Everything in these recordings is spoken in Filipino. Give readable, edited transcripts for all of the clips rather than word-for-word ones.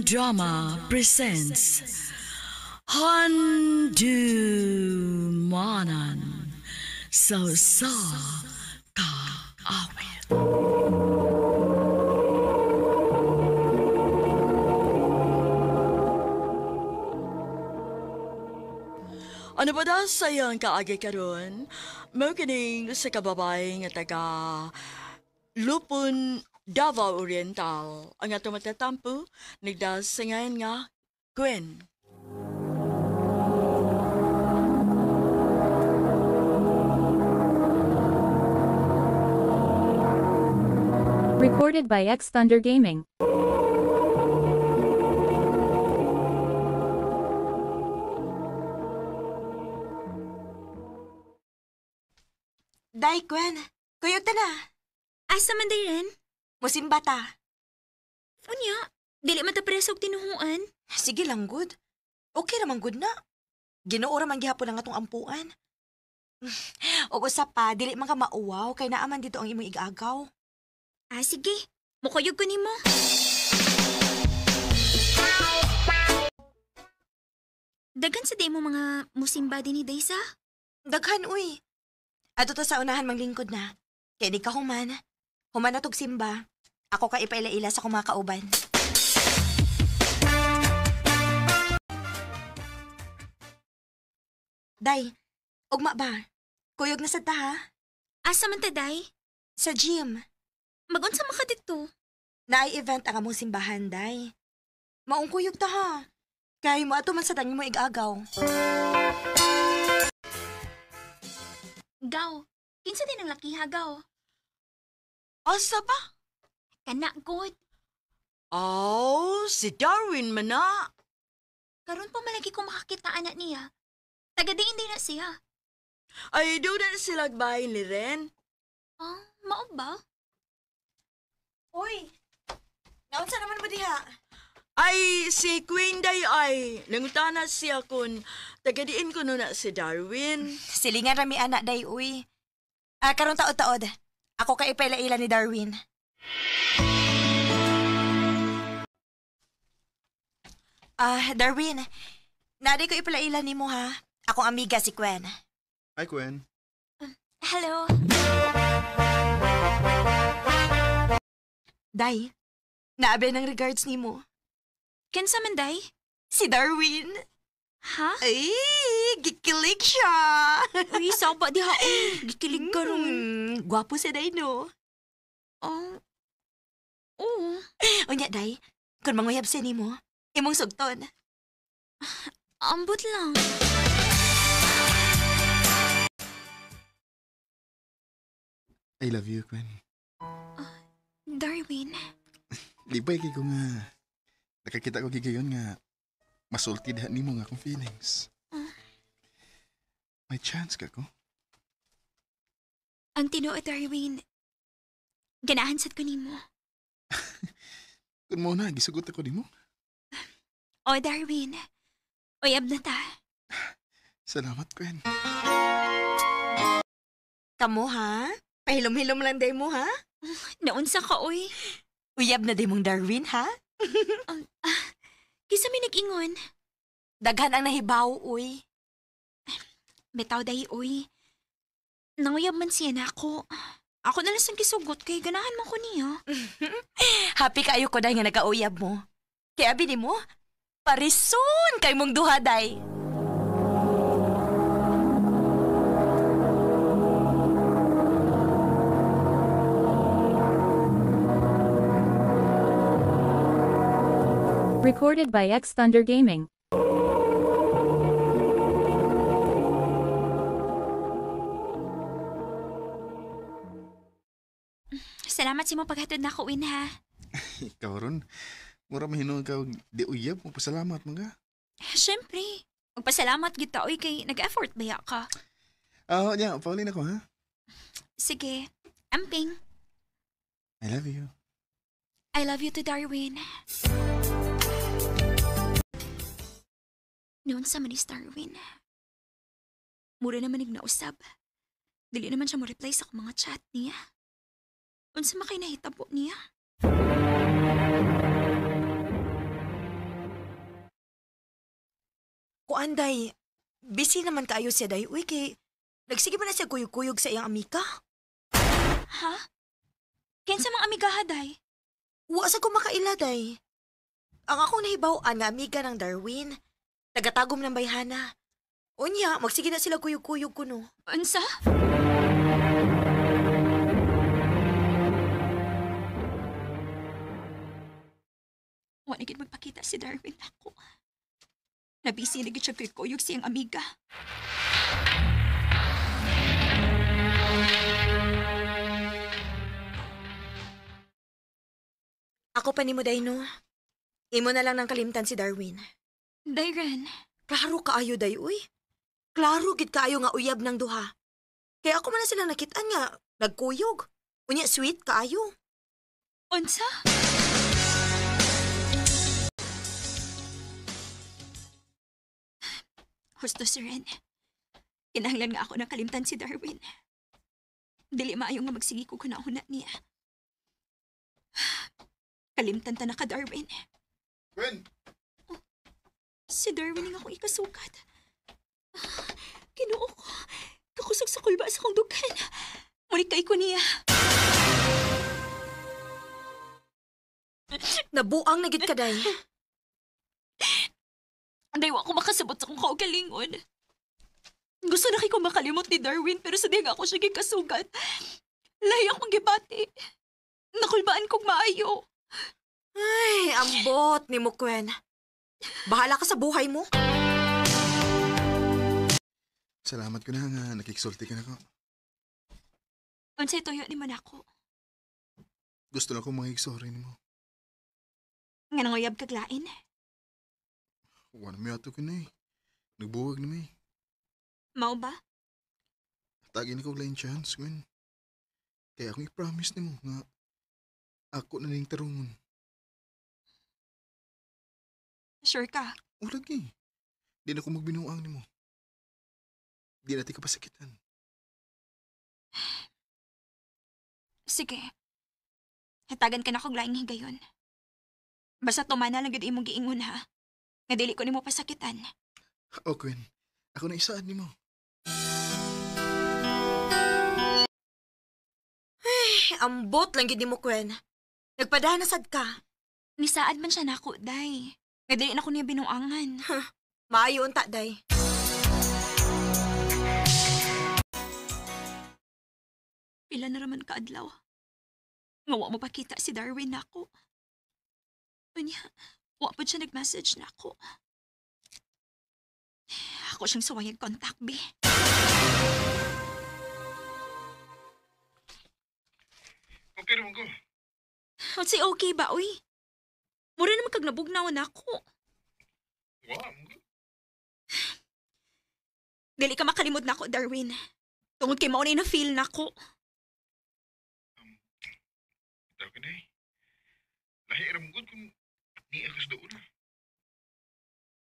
Drama presents Handumanan So Ka Awit. Ano ba daw sayang kaagi karon? Mao kining sa kababay nga taga Lupon, Davao Oriental. Ang atong matatampo, nagdasingayan nga Gwen. Recorded by X Thunder Gaming. Day, Gwen. Kuyog ta na. Asa man day rin? Musimba ta. Unya, dili man ta presog tinuhuan. Sige lang, good. Okay naman, good na. Ginoo man gihapon ang atong ampuan. O usap pa, dili man ka mauwaw, kay naaman dito ang imong igagaw. Sige. Mukuyog ko nimo. Dagan sa di mo mga musimba din ni Daysa? Daghan, uy. Ato to sa unahan manglingkod na. Kaya di ka human. Human na tog simba. Ako ka ipaila-ila sa kumakauban. Day, ugma ba? Kuyog na sad ta ha? Asa man ta, Day? Sa gym. Magunsa man ka dito? Naay event ang among simbahan, Day. Maong kuyog ta ha. Kaya mo ato man sa tangi mo igagaw. Gaw. Kinsa din ang laki ha, Gaw? Asa ba? Kana, good. Oh, si Darwin man na. Karon pa malagi ko makakita anak niya. Tagadiin din na siya. Ay, doon na sila bahay ni Ren. Mao ba? Uy, naunsa naman ba diha? Ay, si Queen Day ay, nangutana siya kung tagadiin ko na si Darwin. Silingan rami anak, Day, uy. Karong taod-taod. Ako ka ipaila-ila ni Darwin. Darwin, nadi ko ipaila-ila ni mo ha. Akong amiga si Gwen. Hi, Gwen. Hello. Day, naabe ng regards ni mo. Kinsa man, Day? Si Darwin. Ha? Ay, gikilig siya. Uy, saba di ha. Gikilig ka ron. Gwapo si Day, no? Oo. Unya, Day, kung manguyab siya ni mo, imong sugton. Ambot lang. I love you, Gwen. Darwin. Di ba ko nga nakakita ko gigayon nga masulti dahan nimo nga akong feelings. May chance ka ko. Ang tinuod, Darwin. Ganahan sad ko nimo. Kung mo na, gisugot ako nimo. O, Darwin. Uyab na ta. Salamat, Gwen. Kamo, ha? Pahilom-hilom lang day mo, ha? Naunsa ka, uy. Uyab na day mong Darwin, ha? Kisa may nag-ingon. Daghan ang nahibaw, uy. Betaw day, uy. Nanguyab man siya na ako. Ako na lang sang kisugot kay ganahan mo ko niya. Happy kayo ko day nga nagkauyab mo. Kaya bini mo, parison kay mong duha, day. Recorded by X Thunder Gaming. Salamat si mo paghatod na ko, Win, ha? Ikaw ron, mura mahinong ka di uyab mo pasalamat mo nga. Siyempre. Magpasalamat kita, uy, kay nag-effort baya ka. Yeah, paulin ako ha. Sige. Amping. I love you. I love you to Darwin. Noon sa manis Darwin. Mura naman ignausab. Dili naman siya mo reply sa akong mga chat niya. Unsa makay nahitabo niya? Kuan, day. Busy naman kaayo siya, day. Uy, kay... Nagsige ba na siya kuyog-kuyog sa iyang amika? Ha? Kinsa mga amigaha, day? Wa sa ko makaila, day. Ang akong nahibaw-an nga amiga ng Darwin. Tagatagom ng bayhana. Unya, magsige na sila kuyog-kuyog kuno. Unsa? Wa na gid magpakita si Darwin ako. Nabisi na gid siya kay kuyog siyang amiga. Ako pa ni mo, day, no? Imo na lang ng kalimtan si Darwin. Dayran, Klaro kaayo, day, uy. Klaro gid kaayo nga uyab ng duha. Kaya ako man na sila nakitaan nga, nagkuyog. Unya, sweet kaayo. unsa? Husto si Ren. Kinahanglan nga ako ng kalimtan si Darwin. Dili maayo nga magsigi ko kunahuna niya. Kalimtan ta na ka, Darwin. Gwen! Si Darwin nga akong ikasukat. Kinuo ko. Kakusog sa kulba sa kong dugan. Mulikay ko niya. Nabuang na gid ka, day. Daywa ako makasabot sa kong kaugalingon. Gusto na kay ko makalimot ni Darwin pero sa di nga ako siya gikasugat. Lahi akong gibati. Nakulbaan kong maayo. Ay, ambot ni mo, Gwen. Bahala ka sa buhay mo. Salamat ko na nga nakiksulti ka na ko. Unsay tuyo ni man ako. Gusto na akong makiksorry ni mo. Nga nanguyab kaglain. Wala may ato ka na eh. Nagbuwag na may. Mao ba? Tagin ako lain chance, Gwen. Kaya akong i-promise ni mo nga ako na ning tarungon. Sure ka? O lagi. Di na ako magbinuang ni mo. Di natin kapasakitan. Sige. Hatagan ka na kog laing higayon. Basta tumana lang gid imong giingon ha. Nga dili ko nimo pasakitan. O Gwen, ako na isaan ni mo. Ambot lang gid ni mo, Gwen. Nagpadanasad ka. Nisaad man siya nako, day. Nga dili na ko niya binuangan. Maayo unta, day. Pila na raman kaadlaw. Nga wa mo pakita si Darwin nako. Unya, wa pa siya nag-message nako. Ako siyang suwayag contact, be. Okay naman ko. Unsay okay ba, uy? Mura naman kag nabugnaw nako. Wow. Dili ka makalimot nako, Darwin. Tungod kay mao na feel nako. Ito ka na eh. Lahi ramgod kung ni akas doon na.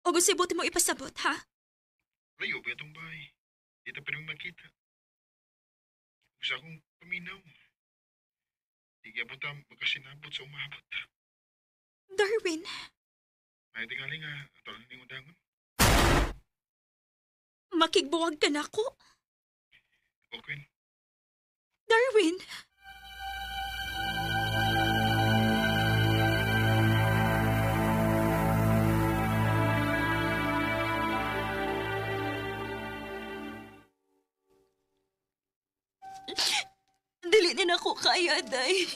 O gusto buti mo ipasabot, ha? Layo ba itong bahay? Di ta pwede makita. Gusto akong paminaw. Di kaya po ta magkasinabot sa umabot. Darwin, Ay tingali nga, ito lang ning undangon. makigbuwag ka nako. Okay. Darwin! Dili na ako kaya, day.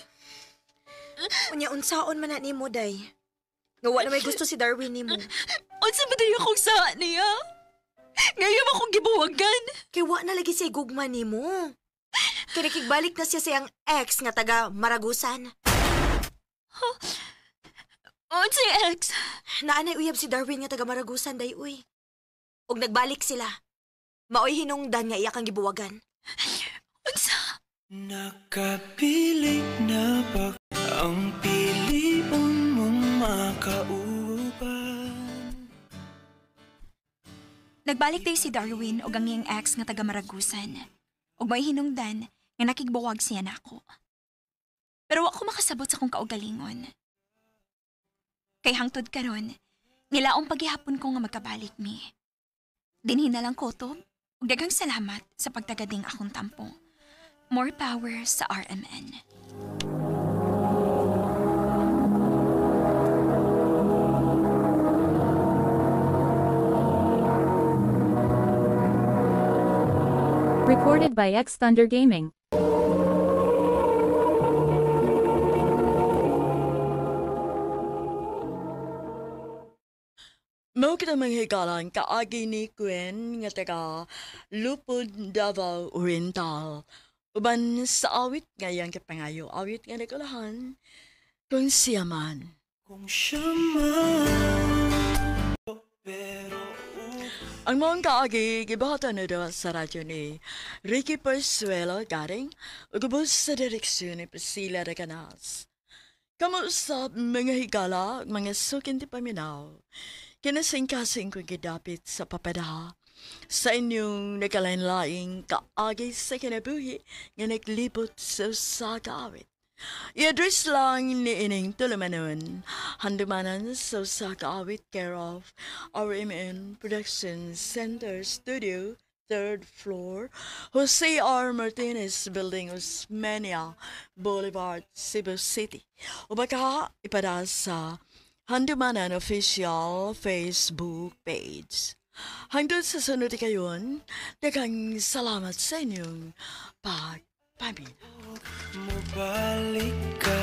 Unya, unsaon man na ni mo, day. Nga wala may gusto si Darwin ni mo. Unsa ba tayo akong saan niya? Ngayon akong gibuwagan. Kay wa na lagi siya gugma ni mo. Kaya nakigbalik na siya sa iyang ex nga taga Maragusan. Unsa ex? Naanay uyab si Darwin nga taga Maragusan, day, uy. Og nagbalik sila. Maoy hinungdan nga iya kang gibuwagan. Unsa? Nakapiling na ba ang piliun mong makauban? Nagbalik tayo si Darwin o ang iyang ex nga taga Maragusan. O may hinungdan nga nakigbuwag siya nako. Pero ako makasabot sa kong kaugalingon. Kay hangtod karon, nilaong paghihapon ko nga magkabalik mi. Dinhin na lang ko to. Ug daghang salamat sa pagtagading akong tampo. More power sa RMN. Recorded by X Thunder Gaming. Mao kita manghigalan kaagi ni Gwen nga taga Lupod, Davao Oriental. Uban sa awit ngayang kapangayo, awit nga nagulahan kung siya man. Kung siya man, pero Ang mga kaagi, gibahatan na daw sa radyo ni Ricky Persuelo garing ugubos sa direksyon ni Priscilla Reganas. Kamusta mga higala, mga sukin di paminaw. Kinasing-kasing ko gidapit sa papadaha sa inyong nagkalain-laing kaagi sa kinabuhi nga naglibot sa kaawit. I-address lang ni ining tulumanon, handumanan sa kaawit care of RMN Production Center Studio, 3rd floor, Jose R. Martinez Building, Osmeña Boulevard, Cebu City. O baka ipada sa Handumanan Official Facebook page. Hanggang sa sunod kayon, daghang salamat sa inyong pagpaminaw. mabalik ka.